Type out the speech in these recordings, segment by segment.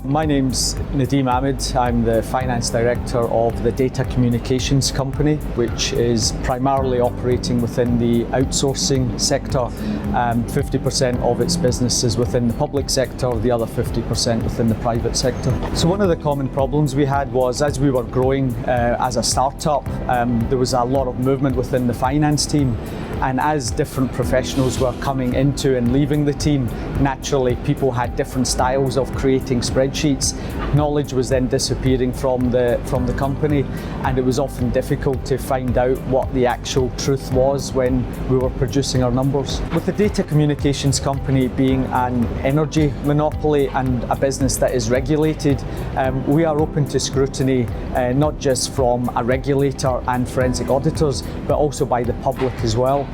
My name's Nadim Ahmad. I'm the Finance Director of the Data Communications Company, which is primarily operating within the outsourcing sector. 50% of its business is within the public sector, the other 50% within the private sector. So one of the common problems we had was, as we were growing as a startup, there was a lot of movement within the finance team. And as different professionals were coming into and leaving the team, naturally people had different styles of creating spreadsheets. Knowledge was then disappearing from the company, and it was often difficult to find out what the actual truth was when we were producing our numbers. With the Data Communications Company being an energy monopoly and a business that is regulated, we are open to scrutiny, not just from a regulator and forensic auditors, but also by the public as well.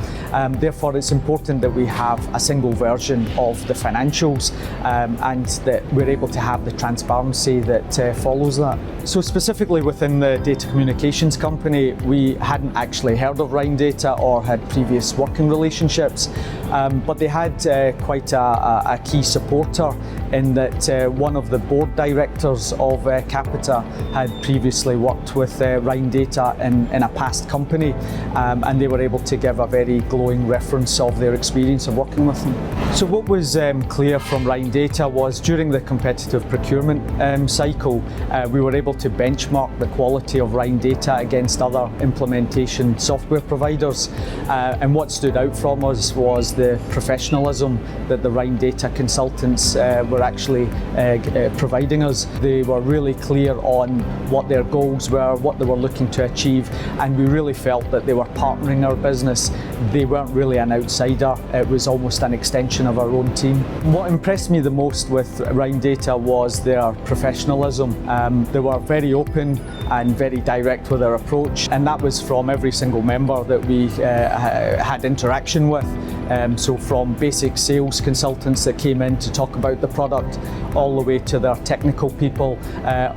Therefore, it's important that we have a single version of the financials and that we're able to have the transparency that follows that. So specifically within the Data Communications Company, we hadn't actually heard of Rhine Data or had previous working relationships, but they had quite a key supporter in that one of the board directors of Capita had previously worked with Rhine Data in a past company, and they were able to give a very glowing reference of their experience of working with them. So what was clear from Rhine Data was during the competitive procurement cycle, we were able to benchmark the quality of Rhine Data against other implementation software providers. And what stood out from us was the professionalism that the Rhine Data consultants were actually providing us. They were really clear on what their goals were, what they were looking to achieve, and we really felt that they were partnering our business. They weren't really an outsider, it was almost an extension of our own team. What impressed me the most with Rhine Data was their professionalism. They were very open and very direct with their approach, and that was from every single member that we had interaction with. So from basic sales consultants that came in to talk about the product, all the way to their technical people,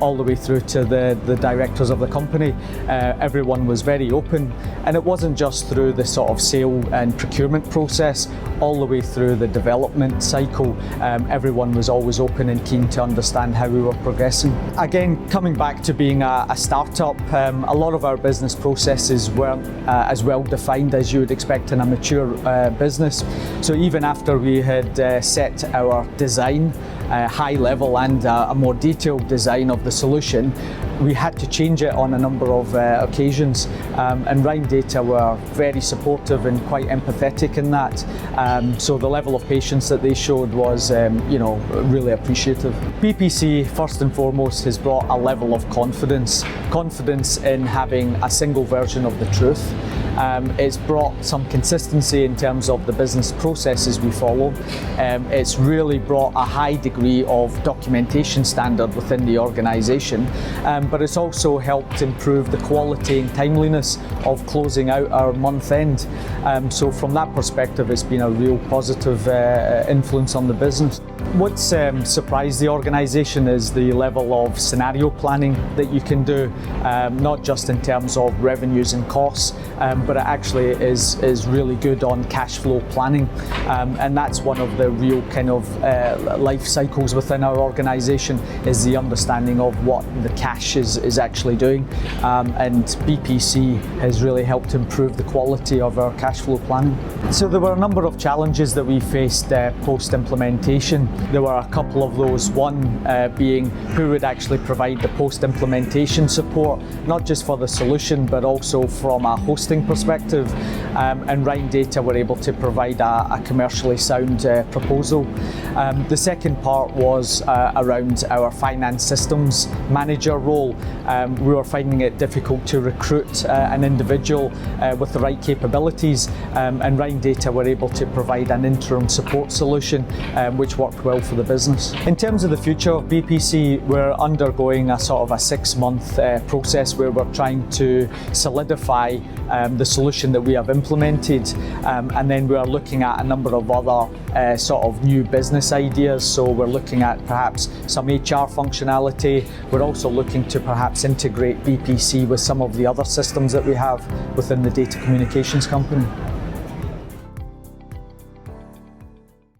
all the way through to the directors of the company. Everyone was very open, and it wasn't just through the sort of sale and procurement process, all the way through the development cycle. Everyone was always open and keen to understand how we were progressing. Again, coming back to being a startup, a lot of our business processes weren't as well defined as you would expect in a mature business. So even after we had set our design, high level and a more detailed design of the solution, we had to change it on a number of occasions, and Rhine Data were very supportive and quite empathetic in that. So the level of patience that they showed was really appreciative. BPC first and foremost has brought a level of confidence in having a single version of the truth. It's brought some consistency in terms of the business processes we follow. It's really brought a high degree of documentation standard within the organisation, but it's also helped improve the quality and timeliness of closing out our month end. So from that perspective, it's been a real positive influence on the business. What's surprised the organisation is the level of scenario planning that you can do, not just in terms of revenues and costs, but it actually is really good on cash flow planning, and that's one of the real kind of life cycles within our organisation, is the understanding of what the cash is actually doing, and BPC has really helped improve the quality of our cash flow planning. So there were a number of challenges that we faced post-implementation. There were a couple of those, one being who would actually provide the post-implementation support, not just for the solution but also from a hosting perspective, and Rhine Data were able to provide a commercially sound proposal. The second part was around our finance systems manager role. We were finding it difficult to recruit an individual with the right capabilities, and Rhine Data were able to provide an interim support solution which worked well for the business. In terms of the future of BPC, we're undergoing a sort of a 6-month process where we're trying to solidify the solution that we have implemented, and then we are looking at a number of other sort of new business ideas. So we're looking at perhaps some HR functionality. We're also looking to perhaps integrate BPC with some of the other systems that we have within the Data Communications Company.